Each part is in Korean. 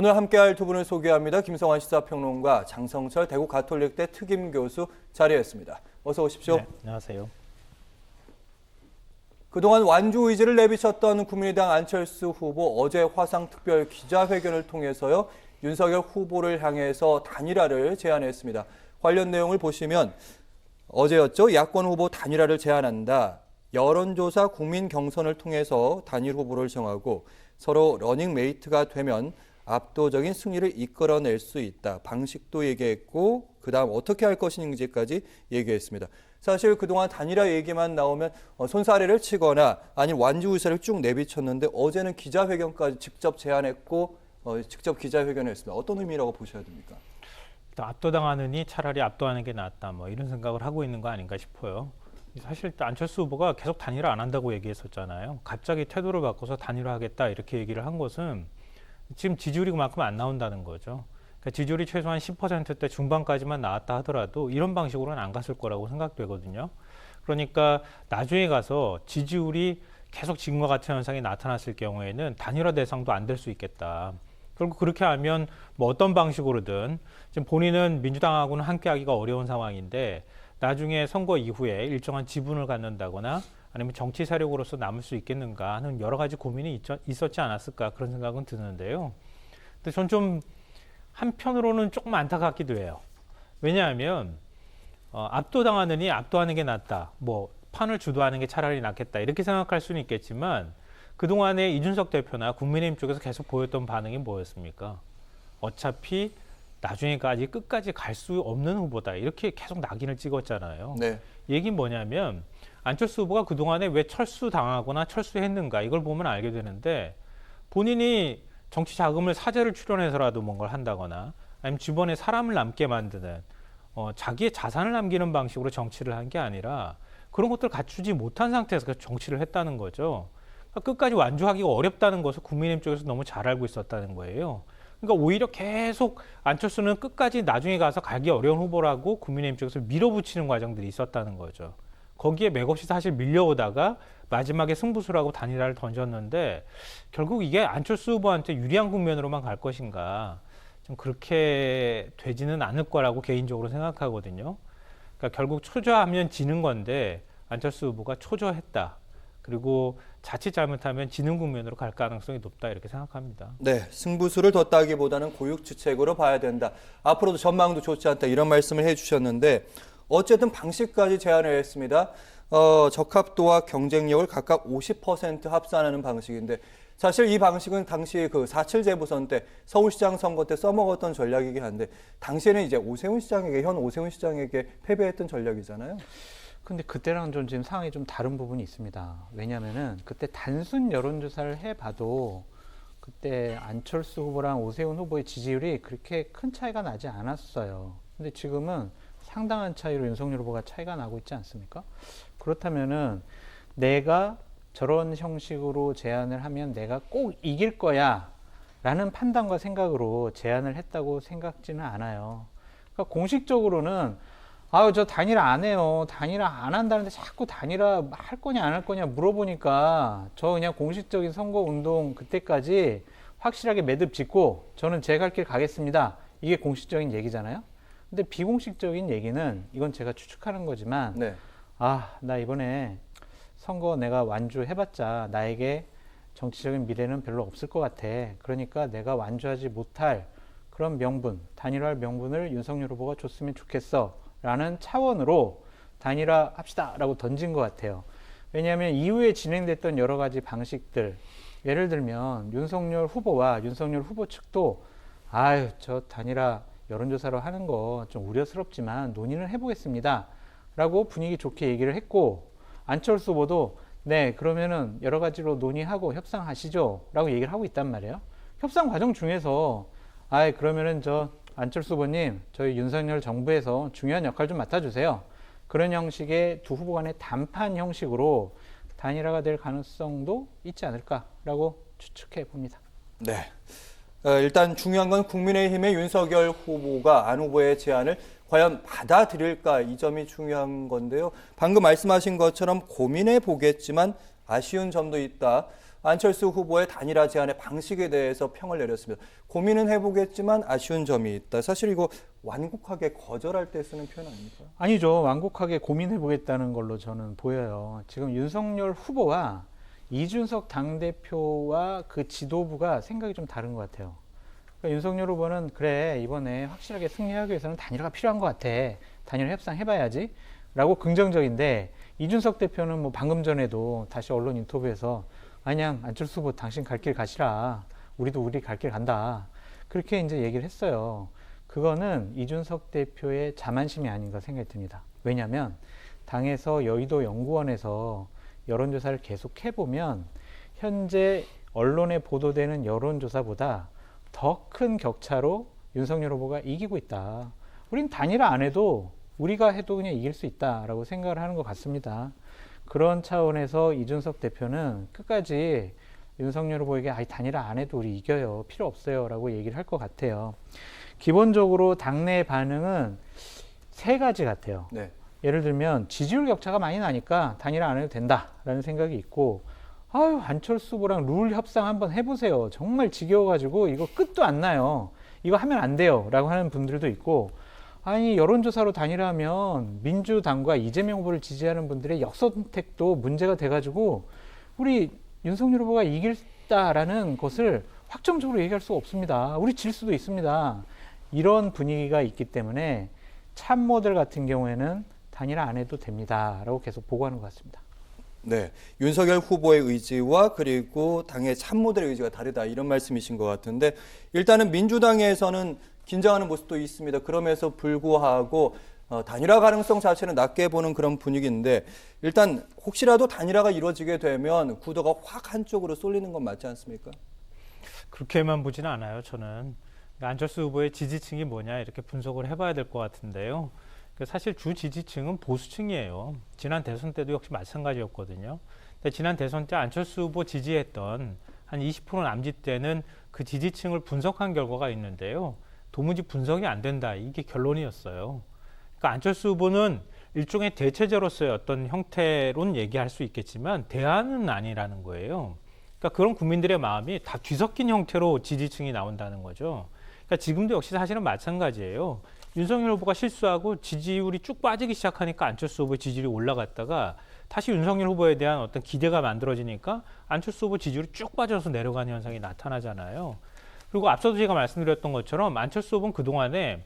오늘 함께할 두 분을 소개합니다. 김성환 시사평론가, 장성철 대구 가톨릭대 특임 교수 자리했습니다. 어서 오십시오. 네, 안녕하세요. 그동안 완주 의지를 내비쳤던 국민의당 안철수 후보 어제 화상특별 기자회견을 통해서요. 윤석열 후보를 향해서 단일화를 제안했습니다. 관련 내용을 보시면 어제였죠. 야권 후보 단일화를 제안한다. 여론조사 국민 경선을 통해서 단일 후보를 정하고 서로 러닝메이트가 되면 압도적인 승리를 이끌어낼 수 있다. 방식도 얘기했고 그다음 어떻게 할 것인지까지 얘기했습니다. 사실 그동안 단일화 얘기만 나오면 손사래를 치거나 아니면 완주 의사를 쭉 내비쳤는데 어제는 기자회견까지 직접 제안했고 직접 기자회견을 했습니다. 어떤 의미라고 보셔야 됩니까? 압도당하느니 차라리 압도하는 게 낫다. 이런 생각을 하고 있는 거 아닌가 싶어요. 사실 안철수 후보가 계속 단일화 안 한다고 얘기했었잖아요. 갑자기 태도를 바꿔서 단일화하겠다 이렇게 얘기를 한 것은 지금 지지율이 그만큼 안 나온다는 거죠. 그러니까 지지율이 최소한 10%대 중반까지만 나왔다 하더라도 이런 방식으로는 안 갔을 거라고 생각되거든요. 그러니까 나중에 가서 지지율이 계속 지금과 같은 현상이 나타났을 경우에는 단일화 대상도 안 될 수 있겠다. 결국 그렇게 하면 어떤 방식으로든 지금 본인은 민주당하고는 함께하기가 어려운 상황인데 나중에 선거 이후에 일정한 지분을 갖는다거나 아니면 정치 세력으로서 남을 수 있겠는가 하는 여러 가지 고민이 있었지 않았을까 그런 생각은 드는데요. 근데 전 좀 한편으로는 조금 안타깝기도 해요. 왜냐하면 압도당하느니 압도하는 게 낫다. 판을 주도하는 게 차라리 낫겠다. 이렇게 생각할 수는 있겠지만 그동안에 이준석 대표나 국민의힘 쪽에서 계속 보였던 반응이 뭐였습니까? 어차피 나중에까지 끝까지 갈 수 없는 후보다. 이렇게 계속 낙인을 찍었잖아요. 네. 얘기는 뭐냐면 안철수 후보가 그동안에 왜 철수당하거나 철수했는가 이걸 보면 알게 되는데 본인이 정치 자금을 사재를 출연해서라도 뭔가를 한다거나 아니면 주변에 사람을 남게 만드는 자기의 자산을 남기는 방식으로 정치를 한 게 아니라 그런 것들을 갖추지 못한 상태에서 정치를 했다는 거죠. 그러니까 끝까지 완주하기가 어렵다는 것을 국민의힘 쪽에서 너무 잘 알고 있었다는 거예요. 그러니까 오히려 계속 안철수는 끝까지 나중에 가서 가기 어려운 후보라고 국민의힘 쪽에서 밀어붙이는 과정들이 있었다는 거죠. 거기에 맥없이 사실 밀려오다가 마지막에 승부수라고 단일화를 던졌는데 결국 이게 안철수 후보한테 유리한 국면으로만 갈 것인가 좀 그렇게 되지는 않을 거라고 개인적으로 생각하거든요. 그러니까 결국 초조하면 지는 건데 안철수 후보가 초조했다. 그리고 자칫 잘못하면 지는 국면으로 갈 가능성이 높다 이렇게 생각합니다. 네, 승부수를 뒀다기보다는 고육지책으로 봐야 된다. 앞으로도 전망도 좋지 않다 이런 말씀을 해주셨는데 어쨌든 방식까지 제안을 했습니다. 적합도와 경쟁력을 각각 50% 합산하는 방식인데 사실 이 방식은 당시 그 4.7 재보선 때 서울시장 선거 때 써먹었던 전략이긴 한데 당시에는 이제 현 오세훈 시장에게 패배했던 전략이잖아요. 근데 그때랑 좀 지금 상황이 좀 다른 부분이 있습니다. 왜냐면은 그때 단순 여론조사를 해봐도 그때 안철수 후보랑 오세훈 후보의 지지율이 그렇게 큰 차이가 나지 않았어요. 근데 지금은 상당한 차이로 윤석열 후보가 차이가 나고 있지 않습니까? 그렇다면은 내가 저런 형식으로 제안을 하면 내가 꼭 이길 거야 라는 판단과 생각으로 제안을 했다고 생각지는 않아요. 그러니까 공식적으로는 저 단일화 안 해요. 단일화 안 한다는데 자꾸 단일화 할 거냐 안 할 거냐 물어보니까 저 그냥 공식적인 선거운동 그때까지 확실하게 매듭 짓고 저는 제 갈 길 가겠습니다. 이게 공식적인 얘기잖아요. 근데 비공식적인 얘기는 이건 제가 추측하는 거지만 네. 나 이번에 선거 내가 완주해봤자 나에게 정치적인 미래는 별로 없을 것 같아. 그러니까 내가 완주하지 못할 그런 명분, 단일화할 명분을 윤석열 후보가 줬으면 좋겠어 라는 차원으로 단일화 합시다 라고 던진 것 같아요. 왜냐하면 이후에 진행됐던 여러 가지 방식들, 예를 들면 윤석열 후보와 윤석열 후보 측도 저 단일화 여론조사로 하는 거 좀 우려스럽지만 논의는 해보겠습니다 라고 분위기 좋게 얘기를 했고 안철수 후보도 네 그러면은 여러 가지로 논의하고 협상하시죠 라고 얘기를 하고 있단 말이에요. 협상 과정 중에서 그러면은 안철수 후보님 저희 윤석열 정부에서 중요한 역할 좀 맡아주세요. 그런 형식의 두 후보 간의談判 형식으로 단일화가 될 가능성도 있지 않을까라고 추측해 봅니다. 네. 일단 중요한 건 국민의힘의 윤석열 후보가 안 후보의 제안을 과연 받아들일까 이 점이 중요한 건데요. 방금 말씀하신 것처럼 고민해 보겠지만 아쉬운 점도 있다. 안철수 후보의 단일화 제안의 방식에 대해서 평을 내렸습니다. 고민은 해보겠지만 아쉬운 점이 있다. 사실 이거 완곡하게 거절할 때 쓰는 표현 아닙니까? 아니죠. 완곡하게 고민해보겠다는 걸로 저는 보여요. 지금 윤석열 후보와 이준석 당대표와 그 지도부가 생각이 좀 다른 것 같아요. 그러니까 윤석열 후보는 그래 이번에 확실하게 승리하기 위해서는 단일화가 필요한 것 같아. 단일화 협상해봐야지 라고 긍정적인데 이준석 대표는 뭐 방금 전에도 다시 언론 인터뷰에서 아니야 안철수 후보 당신 갈 길 가시라. 우리도 우리 갈 길 간다. 그렇게 이제 얘기를 했어요. 그거는 이준석 대표의 자만심이 아닌가 생각이 듭니다. 왜냐하면 당에서 여의도 연구원에서 여론조사를 계속 해보면 현재 언론에 보도되는 여론조사보다 더 큰 격차로 윤석열 후보가 이기고 있다. 우린 단일화 안 해도 우리가 해도 그냥 이길 수 있다라고 생각을 하는 것 같습니다. 그런 차원에서 이준석 대표는 끝까지 윤석열 후보에게 단일화 안 해도 우리 이겨요. 필요 없어요. 라고 얘기를 할 것 같아요. 기본적으로 당내 반응은 세 가지 같아요. 네. 예를 들면 지지율 격차가 많이 나니까 단일화 안 해도 된다라는 생각이 있고 안철수 후보랑 룰 협상 한번 해보세요. 정말 지겨워가지고 이거 끝도 안 나요. 이거 하면 안 돼요. 라고 하는 분들도 있고 아니 여론조사로 단일화하면 민주당과 이재명 후보를 지지하는 분들의 역선택도 문제가 돼가지고 우리 윤석열 후보가 이길다라는 것을 확정적으로 얘기할 수가 없습니다. 우리 질 수도 있습니다. 이런 분위기가 있기 때문에 참모들 같은 경우에는 단일화 안 해도 됩니다. 라고 계속 보고하는 것 같습니다. 네, 윤석열 후보의 의지와 그리고 당의 참모들의 의지가 다르다 이런 말씀이신 것 같은데 일단은 민주당에서는 긴장하는 모습도 있습니다. 그럼에도 불구하고 단일화 가능성 자체는 낮게 보는 그런 분위기인데 일단 혹시라도 단일화가 이루어지게 되면 구도가 확 한쪽으로 쏠리는 건 맞지 않습니까? 그렇게만 보지는 않아요. 저는 안철수 후보의 지지층이 뭐냐 이렇게 분석을 해봐야 될 것 같은데요. 사실 주 지지층은 보수층이에요. 지난 대선 때도 역시 마찬가지였거든요. 근데 지난 대선 때 안철수 후보 지지했던 한 20% 남짓대는 그 지지층을 분석한 결과가 있는데요. 도무지 분석이 안 된다. 이게 결론이었어요. 그러니까 안철수 후보는 일종의 대체제로서의 어떤 형태론 얘기할 수 있겠지만 대안은 아니라는 거예요. 그러니까 그런 국민들의 마음이 다 뒤섞인 형태로 지지층이 나온다는 거죠. 그러니까 지금도 역시 사실은 마찬가지예요. 윤석열 후보가 실수하고 지지율이 쭉 빠지기 시작하니까 안철수 후보의 지지율이 올라갔다가 다시 윤석열 후보에 대한 어떤 기대가 만들어지니까 안철수 후보 지지율이 쭉 빠져서 내려가는 현상이 나타나잖아요. 그리고 앞서도 제가 말씀드렸던 것처럼 안철수 후보는 그동안에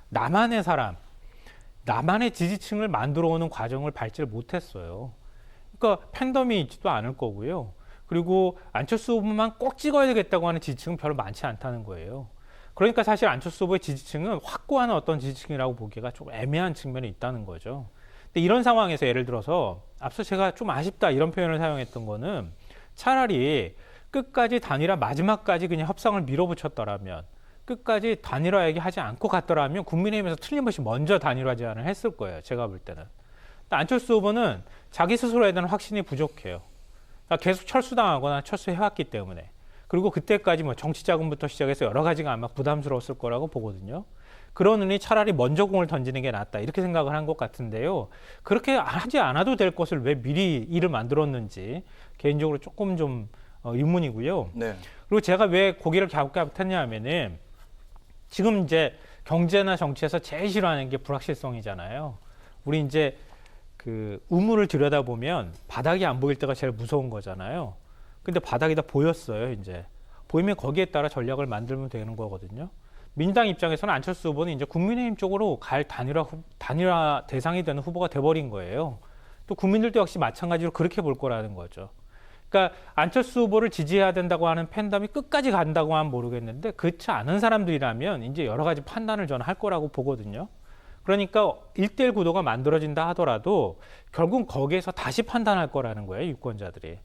나만의 사람, 나만의 지지층을 만들어 오는 과정을 밟지를 못했어요. 그러니까 팬덤이 있지도 않을 거고요. 그리고 안철수 후보만 꼭 찍어야 되겠다고 하는 지지층은 별로 많지 않다는 거예요. 그러니까 사실 안철수 후보의 지지층은 확고한 어떤 지지층이라고 보기가 좀 애매한 측면이 있다는 거죠. 근데 이런 상황에서 예를 들어서 앞서 제가 좀 아쉽다 이런 표현을 사용했던 거는 차라리 끝까지 단일화 마지막까지 그냥 협상을 밀어붙였더라면 끝까지 단일화 얘기하지 않고 갔더라면 국민의힘에서 틀림없이 먼저 단일화 제안을 했을 거예요. 제가 볼 때는. 근데 안철수 후보는 자기 스스로에 대한 확신이 부족해요. 그러니까 계속 철수당하거나 철수해왔기 때문에. 그리고 그때까지 뭐 정치 자금부터 시작해서 여러 가지가 아마 부담스러웠을 거라고 보거든요. 그러느니 차라리 먼저 공을 던지는 게 낫다 이렇게 생각을 한 것 같은데요. 그렇게 하지 않아도 될 것을 왜 미리 일을 만들었는지 개인적으로 조금 좀 의문이고요. 네. 그리고 제가 왜 고개를 갸웃갸웃했냐 하면은 지금 이제 경제나 정치에서 제일 싫어하는 게 불확실성이잖아요. 우리 이제 그 우물을 들여다보면 바닥이 안 보일 때가 제일 무서운 거잖아요. 근데 바닥이 다 보였어요, 이제. 보이면 거기에 따라 전략을 만들면 되는 거거든요. 민주당 입장에서는 안철수 후보는 이제 국민의힘 쪽으로 갈 단일화 대상이 되는 후보가 돼버린 거예요. 또 국민들도 역시 마찬가지로 그렇게 볼 거라는 거죠. 그러니까 안철수 후보를 지지해야 된다고 하는 팬덤이 끝까지 간다고 하면 모르겠는데 그렇지 않은 사람들이라면 이제 여러 가지 판단을 저는 할 거라고 보거든요. 그러니까 1대1 구도가 만들어진다 하더라도 결국 거기에서 다시 판단할 거라는 거예요, 유권자들이.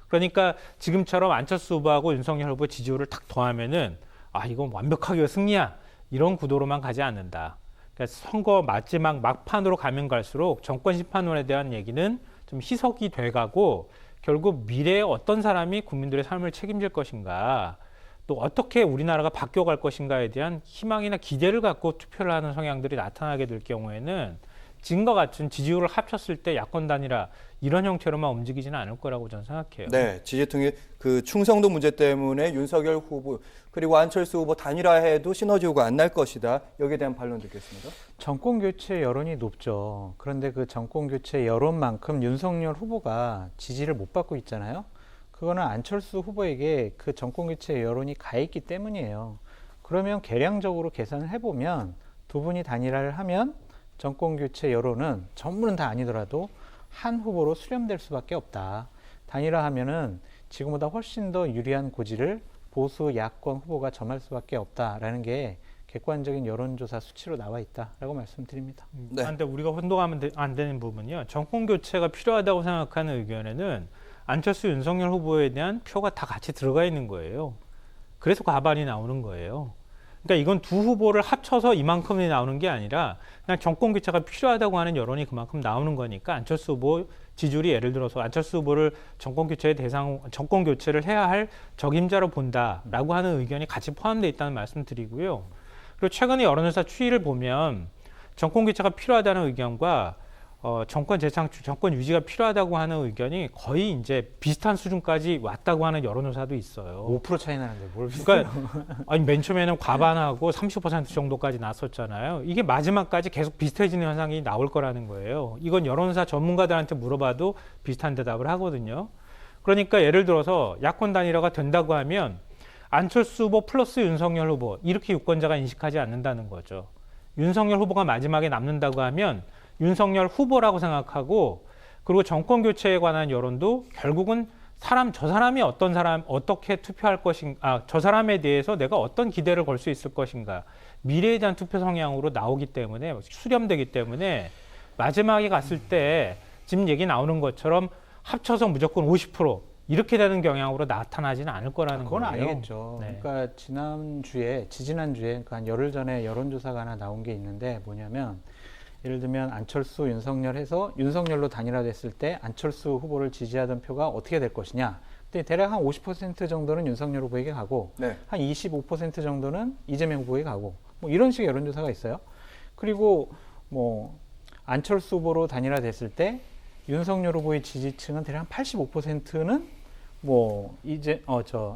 그러니까 지금처럼 안철수 후보하고 윤석열 후보 지지율을 탁 더하면은 이건 완벽하게 승리야 이런 구도로만 가지 않는다. 그러니까 선거 마지막 막판으로 가면 갈수록 정권 심판론에 대한 얘기는 좀 희석이 돼가고 결국 미래에 어떤 사람이 국민들의 삶을 책임질 것인가 또 어떻게 우리나라가 바뀌어갈 것인가에 대한 희망이나 기대를 갖고 투표를 하는 성향들이 나타나게 될 경우에는 지금과 같은 지지율을 합쳤을 때 야권 단일화 이런 형태로만 움직이지는 않을 거라고 저는 생각해요. 네, 지지층의 그 충성도 문제 때문에 윤석열 후보 그리고 안철수 후보 단일화해도 시너지 효과 안 날 것이다. 여기에 대한 반론 듣겠습니다. 정권 교체 여론이 높죠. 그런데 그 정권 교체 여론만큼 윤석열 후보가 지지를 못 받고 있잖아요. 그거는 안철수 후보에게 그 정권 교체 여론이 가 있기 때문이에요. 그러면 계량적으로 계산을 해보면 두 분이 단일화를 하면 정권 교체 여론은 전부는 다 아니더라도 한 후보로 수렴될 수밖에 없다. 단일화하면은 지금보다 훨씬 더 유리한 고지를 보수 야권 후보가 점할 수밖에 없다라는 게 객관적인 여론조사 수치로 나와 있다라고 말씀드립니다. 네. 그런데 우리가 혼동하면 안 되는 부분이요. 정권 교체가 필요하다고 생각하는 의견에는 안철수, 윤석열 후보에 대한 표가 다 같이 들어가 있는 거예요. 그래서 과반이 나오는 거예요. 그러니까 이건 두 후보를 합쳐서 이만큼이 나오는 게 아니라 그냥 정권 교체가 필요하다고 하는 여론이 그만큼 나오는 거니까 안철수 후보 지지율이 예를 들어서 안철수 후보를 정권 교체를 해야 할 적임자로 본다라고 하는 의견이 같이 포함되어 있다는 말씀드리고요. 그리고 최근에 여론조사 추이를 보면 정권 교체가 필요하다는 의견과 정권 재창출, 정권 유지가 필요하다고 하는 의견이 거의 이제 비슷한 수준까지 왔다고 하는 여론조사도 있어요. 5% 차이 나는데 뭘 비슷해요? 그러니까 아니 맨 처음에는 과반하고 30% 정도까지 났었잖아요. 이게 마지막까지 계속 비슷해지는 현상이 나올 거라는 거예요. 이건 여론조사 전문가들한테 물어봐도 비슷한 대답을 하거든요. 그러니까 예를 들어서 야권 단일화가 된다고 하면 안철수 후보 플러스 윤석열 후보 이렇게 유권자가 인식하지 않는다는 거죠. 윤석열 후보가 마지막에 남는다고 하면 윤석열 후보라고 생각하고 그리고 정권 교체에 관한 여론도 결국은 저 사람이 어떻게 투표할 것인가, 저 사람에 대해서 내가 어떤 기대를 걸 수 있을 것인가, 미래에 대한 투표 성향으로 나오기 때문에 수렴되기 때문에 마지막에 갔을 때 지금 얘기 나오는 것처럼 합쳐서 무조건 50% 이렇게 되는 경향으로 나타나지는 않을 거라는 그건 거예요. 아니겠죠. 네. 그러니까 지지난주에 그러니까 한 열흘 전에 여론조사가 하나 나온 게 있는데 뭐냐면 예를 들면 안철수, 윤석열 해서 윤석열로 단일화됐을 때 안철수 후보를 지지하던 표가 어떻게 될 것이냐. 근데 대략 한 50% 정도는 윤석열 후보에게 가고 네. 한 25% 정도는 이재명 후보에게 가고 뭐 이런 식의 여론조사가 있어요. 그리고 뭐 안철수 후보로 단일화됐을 때 윤석열 후보의 지지층은 대략 한 85%는 뭐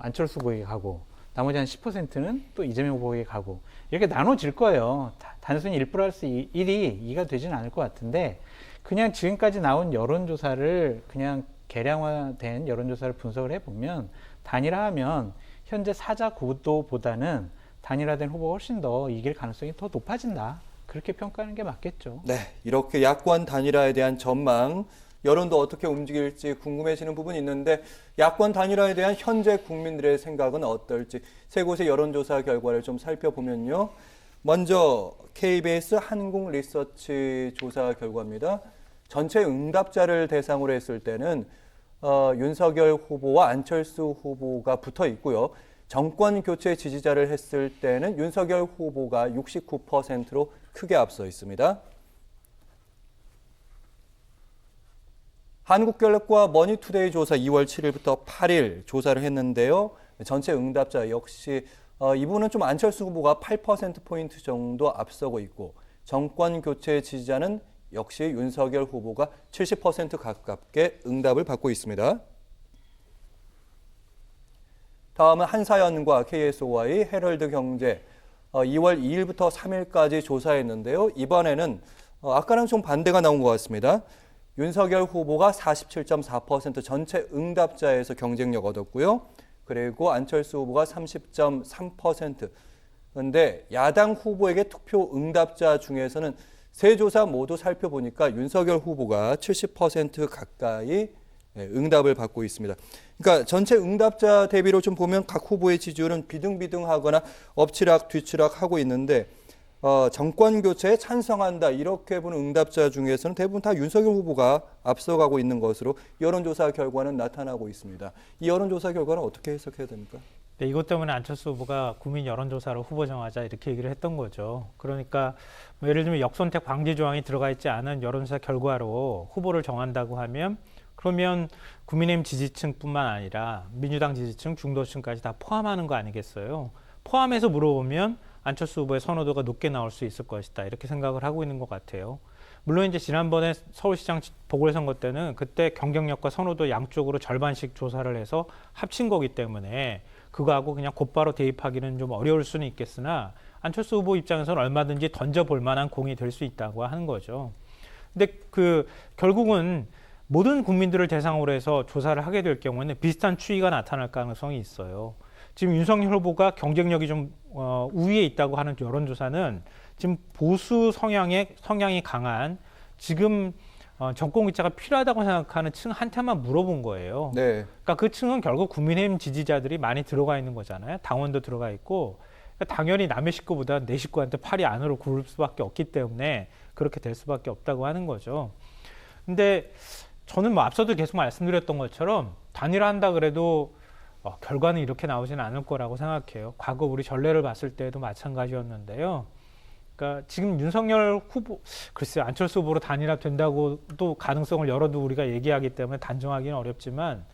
안철수 후보에게 가고 나머지 한 10%는 또 이재명 후보에게 가고 이렇게 나눠질 거예요. 단순히 1 플러스 1이 2가 되지는 않을 것 같은데 그냥 지금까지 나온 여론조사를 그냥 계량화된 여론조사를 분석을 해보면 단일화하면 현재 사자 구도보다는 단일화된 후보가 훨씬 더 이길 가능성이 더 높아진다. 그렇게 평가하는 게 맞겠죠. 네, 이렇게 야권 단일화에 대한 전망, 여론도 어떻게 움직일지 궁금해지는 부분이 있는데 야권 단일화에 대한 현재 국민들의 생각은 어떨지 세 곳의 여론조사 결과를 좀 살펴보면요. 먼저 KBS 한국리서치 조사 결과입니다. 전체 응답자를 대상으로 했을 때는 윤석열 후보와 안철수 후보가 붙어 있고요. 정권 교체 지지자를 했을 때는 윤석열 후보가 69%로 크게 앞서 있습니다. 한국갤럽과 머니투데이 조사 2월 7일부터 8일 조사를 했는데요. 전체 응답자 역시 이분은 좀 안철수 후보가 8%포인트 정도 앞서고 있고 정권 교체 지지자는 역시 윤석열 후보가 70% 가깝게 응답을 받고 있습니다. 다음은 한사연과 KSOI, 헤럴드 경제 2월 2일부터 3일까지 조사했는데요. 이번에는 아까랑 좀 반대가 나온 것 같습니다. 윤석열 후보가 47.4% 전체 응답자에서 경쟁력 얻었고요. 그리고 안철수 후보가 30.3%. 그런데 야당 후보에게 투표 응답자 중에서는 세 조사 모두 살펴보니까 윤석열 후보가 70% 가까이 응답을 받고 있습니다. 그러니까 전체 응답자 대비로 좀 보면 각 후보의 지지율은 비등비등하거나 엎치락 뒤치락 하고 있는데 정권 교체에 찬성한다 이렇게 보는 응답자 중에서는 대부분 다 윤석열 후보가 앞서가고 있는 것으로 여론조사 결과는 나타나고 있습니다. 이 여론조사 결과는 어떻게 해석해야 됩니까? 네, 이것 때문에 안철수 후보가 국민 여론조사로 후보 정하자 이렇게 얘기를 했던 거죠. 그러니까 뭐 예를 들면 역선택 방지 조항이 들어가 있지 않은 여론조사 결과로 후보를 정한다고 하면 그러면 국민의힘 지지층뿐만 아니라 민주당 지지층, 중도층까지 다 포함하는 거 아니겠어요? 포함해서 물어보면 안철수 후보의 선호도가 높게 나올 수 있을 것이다. 이렇게 생각을 하고 있는 것 같아요. 물론 이제 지난번에 서울시장 보궐선거 때는 그때 경쟁력과 선호도 양쪽으로 절반씩 조사를 해서 합친 거기 때문에 그거하고 그냥 곧바로 대입하기는 좀 어려울 수는 있겠으나 안철수 후보 입장에서는 얼마든지 던져볼 만한 공이 될 수 있다고 하는 거죠. 근데 결국은 모든 국민들을 대상으로 해서 조사를 하게 될 경우에는 비슷한 추이가 나타날 가능성이 있어요. 지금 윤석열 후보가 경쟁력이 좀 우위에 있다고 하는 여론조사는 지금 보수 성향이 강한 지금 정권 교체가 필요하다고 생각하는 층 한테만 물어본 거예요. 네. 그러니까 그 층은 결국 국민의힘 지지자들이 많이 들어가 있는 거잖아요. 당원도 들어가 있고 그러니까 당연히 남의 식구보다 내 식구한테 팔이 안으로 굴을 수밖에 없기 때문에 그렇게 될 수밖에 없다고 하는 거죠. 근데 저는 뭐 앞서도 계속 말씀드렸던 것처럼 단일화한다 그래도 결과는 이렇게 나오지는 않을 거라고 생각해요. 과거 우리 전례를 봤을 때도 마찬가지였는데요. 그러니까 지금 윤석열 후보, 글쎄요, 안철수 후보로 단일화 된다고도 가능성을 열어도 우리가 얘기하기 때문에 단정하기는 어렵지만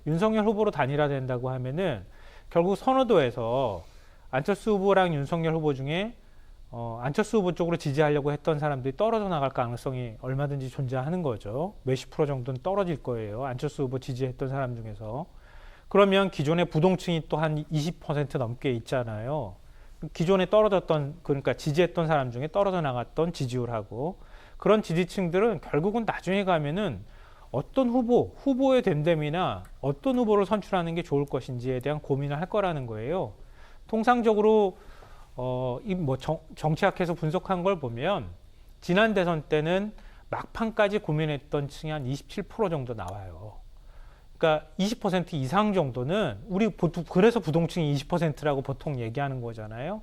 윤석열 후보로 단일화 된다고 하면은 결국 선호도에서 안철수 후보랑 윤석열 후보 중에 안철수 후보 쪽으로 지지하려고 했던 사람들이 떨어져 나갈 가능성이 얼마든지 존재하는 거죠. 몇십 프로 정도는 떨어질 거예요. 안철수 후보 지지했던 사람 중에서. 그러면 기존의 부동층이 또 한 20% 넘게 있잖아요. 기존에 떨어졌던, 그러니까 지지했던 사람 중에 떨어져 나갔던 지지율하고 그런 지지층들은 결국은 나중에 가면은 어떤 후보의 됨됨이나 어떤 후보를 선출하는 게 좋을 것인지에 대한 고민을 할 거라는 거예요. 통상적으로 정치학에서 분석한 걸 보면 지난 대선 때는 막판까지 고민했던 층이 한 27% 정도 나와요. 그러니까 20% 이상 정도는 우리 보통 그래서 부동층이 20%라고 보통 얘기하는 거잖아요.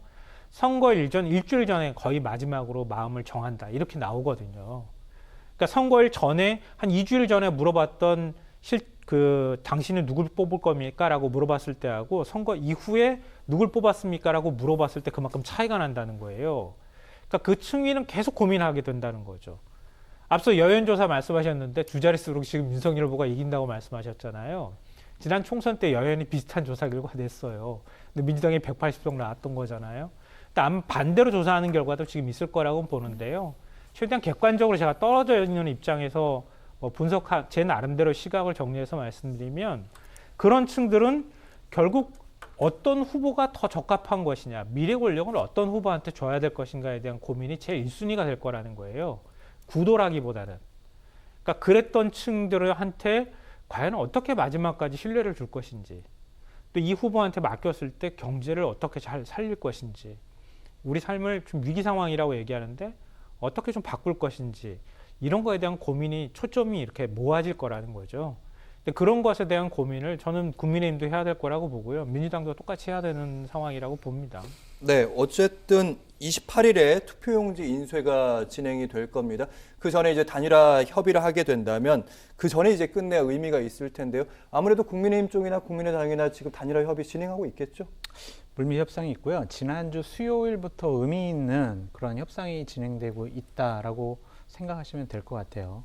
선거 일주일 전에 거의 마지막으로 마음을 정한다 이렇게 나오거든요. 그러니까 선거일 전에 한 2주일 전에 물어봤던 당신은 누굴 뽑을 겁니까? 라고 물어봤을 때하고 선거 이후에 누굴 뽑았습니까? 라고 물어봤을 때 그만큼 차이가 난다는 거예요. 그러니까 그 층위는 계속 고민하게 된다는 거죠. 앞서 여론조사 말씀하셨는데 두 자릿수로 지금 윤석열 후보가 이긴다고 말씀하셨잖아요. 지난 총선 때 여론이 비슷한 조사 결과가 냈어요. 근데 민주당이 180석 나왔던 거잖아요. 근데 반대로 조사하는 결과도 지금 있을 거라고 보는데요. 최대한 객관적으로 제가 떨어져 있는 입장에서 제 나름대로 시각을 정리해서 말씀드리면 그런 층들은 결국 어떤 후보가 더 적합한 것이냐, 미래 권력을 어떤 후보한테 줘야 될 것인가에 대한 고민이 제 1순위가 될 거라는 거예요. 구도라기보다는. 그러니까 그랬던 층들한테 과연 어떻게 마지막까지 신뢰를 줄 것인지, 또 이 후보한테 맡겼을 때 경제를 어떻게 잘 살릴 것인지, 우리 삶을 좀 위기 상황이라고 얘기하는데 어떻게 좀 바꿀 것인지, 이런 거에 대한 고민이 초점이 이렇게 모아질 거라는 거죠. 근데 그런 것에 대한 고민을 저는 국민의힘도 해야 될 거라고 보고요. 민주당도 똑같이 해야 되는 상황이라고 봅니다. 네, 어쨌든 28일에 투표용지 인쇄가 진행이 될 겁니다. 그 전에 이제 단일화 협의를 하게 된다면 그 전에 이제 끝내야 의미가 있을 텐데요. 아무래도 국민의힘 쪽이나 국민의당이나 지금 단일화 협의 진행하고 있겠죠? 물밑 협상이 있고요. 지난주 수요일부터 의미 있는 그런 협상이 진행되고 있다라고 생각하시면 될 것 같아요.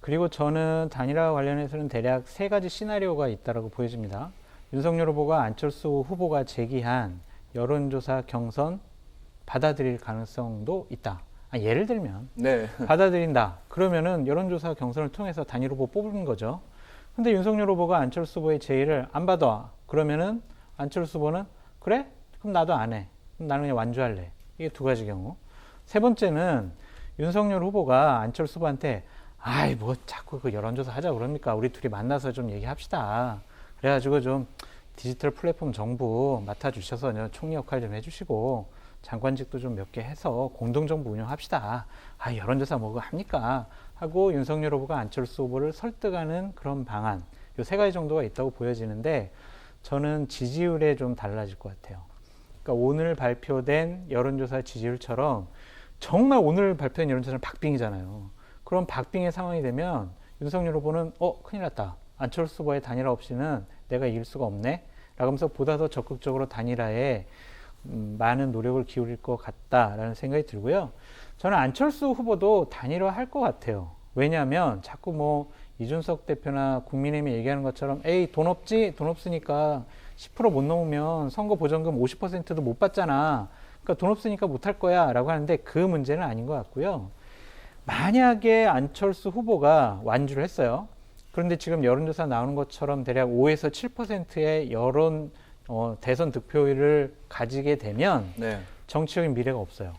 그리고 저는 단일화 관련해서는 대략 세 가지 시나리오가 있다라고 보여집니다. 윤석열 후보가 안철수 후보가 제기한 여론조사 경선 받아들일 가능성도 있다. 예를 들면 네. 받아들인다. 그러면은 여론조사 경선을 통해서 단일 후보 뽑는 거죠. 근데 윤석열 후보가 안철수 후보의 제의를 안 받아. 그러면은 안철수 후보는 그래? 그럼 나도 안 해. 그럼 나는 그냥 완주할래. 이게 두 가지 경우. 세 번째는 윤석열 후보가 안철수 후보한테 아이 뭐 자꾸 그 여론조사 하자 그럽니까? 우리 둘이 만나서 좀 얘기합시다. 그래가지고 좀 디지털 플랫폼 정부 맡아주셔서 총리 역할 좀 해주시고 장관직도 좀 몇 개 해서 공동정부 운영합시다. 여론조사 뭐가 합니까? 하고 윤석열 후보가 안철수 후보를 설득하는 그런 방안. 요 세 가지 정도가 있다고 보여지는데 저는 지지율에 좀 달라질 것 같아요. 그러니까 오늘 발표된 여론조사 지지율처럼 정말 오늘 발표된 여론조사는 박빙이잖아요. 그럼 박빙의 상황이 되면 윤석열 후보는 큰일 났다. 안철수 후보의 단일화 없이는 내가 이길 수가 없네. 라면서 보다 더 적극적으로 단일화에 많은 노력을 기울일 것 같다라는 생각이 들고요. 저는 안철수 후보도 단일화 할 것 같아요. 왜냐하면 자꾸 이준석 대표나 국민의힘이 얘기하는 것처럼 에이 돈 없지? 돈 없으니까 10% 못 넘으면 선거 보전금 50%도 못 받잖아. 그러니까 돈 없으니까 못 할 거야 라고 하는데 그 문제는 아닌 것 같고요. 만약에 안철수 후보가 완주를 했어요. 그런데 지금 여론조사 나오는 것처럼 대략 5에서 7%의 여론 대선 득표율을 가지게 되면 네. 정치적인 미래가 없어요.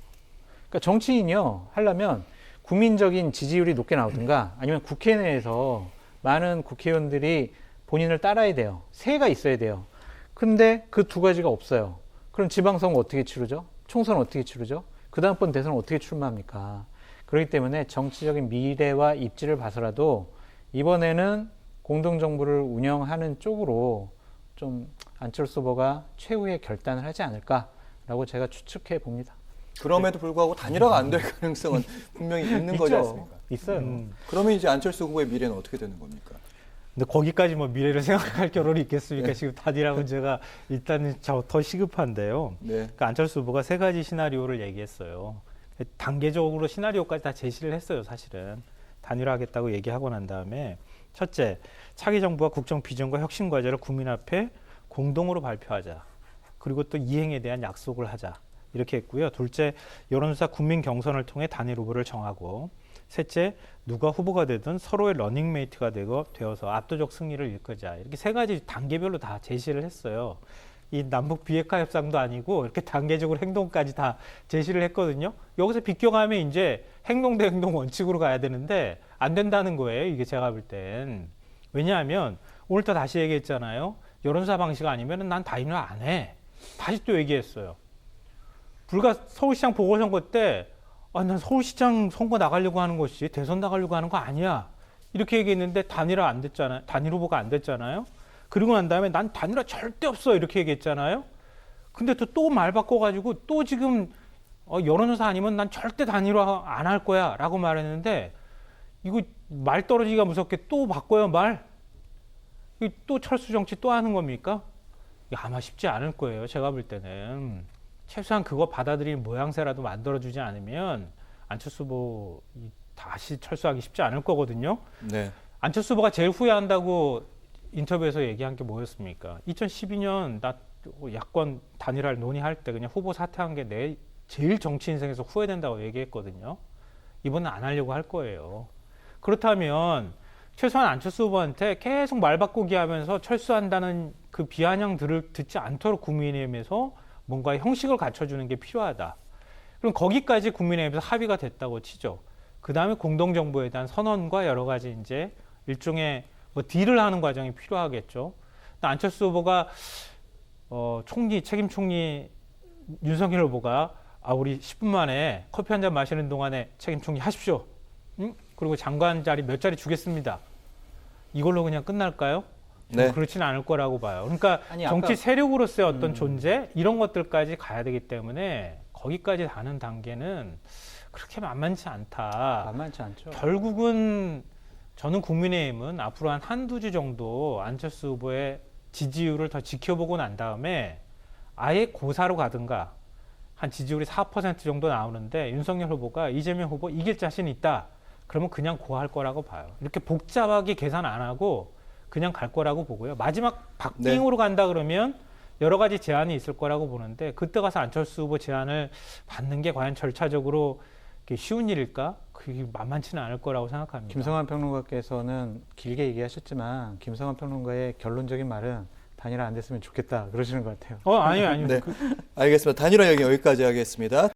그러니까 정치인이요 하려면 국민적인 지지율이 높게 나오든가 아니면 국회 내에서 많은 국회의원들이 본인을 따라야 돼요. 세가 있어야 돼요. 근데 그 두 가지가 없어요. 그럼 지방선거 어떻게 치르죠? 총선 어떻게 치르죠? 그 다음번 대선은 어떻게 출마합니까? 그렇기 때문에 정치적인 미래와 입지를 봐서라도 이번에는 공동정부를 운영하는 쪽으로 좀 안철수 후보가 최후의 결단을 하지 않을까라고 제가 추측해 봅니다. 그럼에도 불구하고 단일화가 안 될 가능성은 분명히 있는 거지 않습니까? 있어요. 그러면 이제 안철수 후보의 미래는 어떻게 되는 겁니까? 근데 거기까지 뭐 미래를 생각할 겨를이 있겠습니까? 지금 단일화 문제가 일단은 더 시급한데요. 네. 그러니까 안철수 후보가 세 가지 시나리오를 얘기했어요. 단계적으로 시나리오까지 다 제시를 했어요, 사실은. 단일화하겠다고 얘기하고 난 다음에 첫째, 차기 정부가 국정 비전과 혁신 과제를 국민 앞에 공동으로 발표하자. 그리고 또 이행에 대한 약속을 하자. 이렇게 했고요. 둘째, 여론조사 국민 경선을 통해 단일 후보를 정하고, 셋째, 누가 후보가 되든 서로의 러닝메이트가 되어서 압도적 승리를 이끌자. 이렇게 세 가지 단계별로 다 제시를 했어요. 이 남북 비핵화 협상도 아니고 이렇게 단계적으로 행동까지 다 제시를 했거든요. 여기서 비껴가면 이제 행동 대 행동 원칙으로 가야 되는데 안 된다는 거예요. 이게 제가 볼 땐. 왜냐하면 오늘 또 다시 얘기했잖아요. 여론조사 방식 아니면 난 단일화 안 해. 다시 또 얘기했어요. 불과 서울시장 보궐선거 때 난 서울시장 선거 나가려고 하는 것이 대선 나가려고 하는 거 아니야. 이렇게 얘기했는데 단일화 안 됐잖아요. 단일 후보가 안 됐잖아요. 그리고 난 다음에 난 단일화 절대 없어. 이렇게 얘기했잖아요. 근데 또 말 바꿔가지고 또 지금 여론조사 아니면 난 절대 단일화 안 할 거야. 라고 말했는데 이거 말 떨어지기가 무섭게 또 바꿔요, 말. 이거 또 철수 정치 또 하는 겁니까? 이게 아마 쉽지 않을 거예요. 제가 볼 때는. 최소한 그거 받아들이는 모양새라도 만들어주지 않으면 안철수 후보 다시 철수하기 쉽지 않을 거거든요. 네. 안철수 후보가 제일 후회한다고 인터뷰에서 얘기한 게 뭐였습니까? 2012년 나 야권 단일화를 논의할 때 그냥 후보 사퇴한 게 내 제일 정치 인생에서 후회된다고 얘기했거든요. 이번엔 안 하려고 할 거예요. 그렇다면 최소한 안철수 후보한테 계속 말 바꾸기 하면서 철수한다는 그 비아냥들을 듣지 않도록 국민의힘에서 뭔가 형식을 갖춰주는 게 필요하다. 그럼 거기까지 국민의힘에서 합의가 됐다고 치죠. 그 다음에 공동정부에 대한 선언과 여러 가지 이제 일종의 뭐 딜을 하는 과정이 필요하겠죠. 안철수 후보가 책임 총리 윤석열 후보가 우리 10분 만에 커피 한 잔 마시는 동안에 책임 총리 하십시오. 응? 그리고 장관 자리 몇 자리 주겠습니다. 이걸로 그냥 끝날까요? 네. 그렇지는 않을 거라고 봐요. 그러니까 아니, 정치 아까 세력으로서의 어떤 존재 이런 것들까지 가야 되기 때문에 거기까지 가는 단계는 그렇게 만만치 않다. 만만치 않죠. 결국은 저는 국민의힘은 앞으로 한두 주 정도 안철수 후보의 지지율을 더 지켜보고 난 다음에 아예 고사로 가든가 한 지지율이 4% 정도 나오는데 윤석열 후보가 이재명 후보 이길 자신 있다. 그러면 그냥 고할 거라고 봐요. 이렇게 복잡하게 계산 안 하고 그냥 갈 거라고 보고요. 마지막 박빙으로 간다 그러면 여러 가지 제한이 있을 거라고 보는데 그때 가서 안철수 후보 제안을 받는 게 과연 절차적으로 쉬운 일일까? 그게 만만치는 않을 거라고 생각합니다. 김성환 평론가께서는 길게 얘기하셨지만 김성환 평론가의 결론적인 말은 단일화 안 됐으면 좋겠다 그러시는 것 같아요. 아니요. 네. 알겠습니다. 단일화 얘기 여기까지 하겠습니다.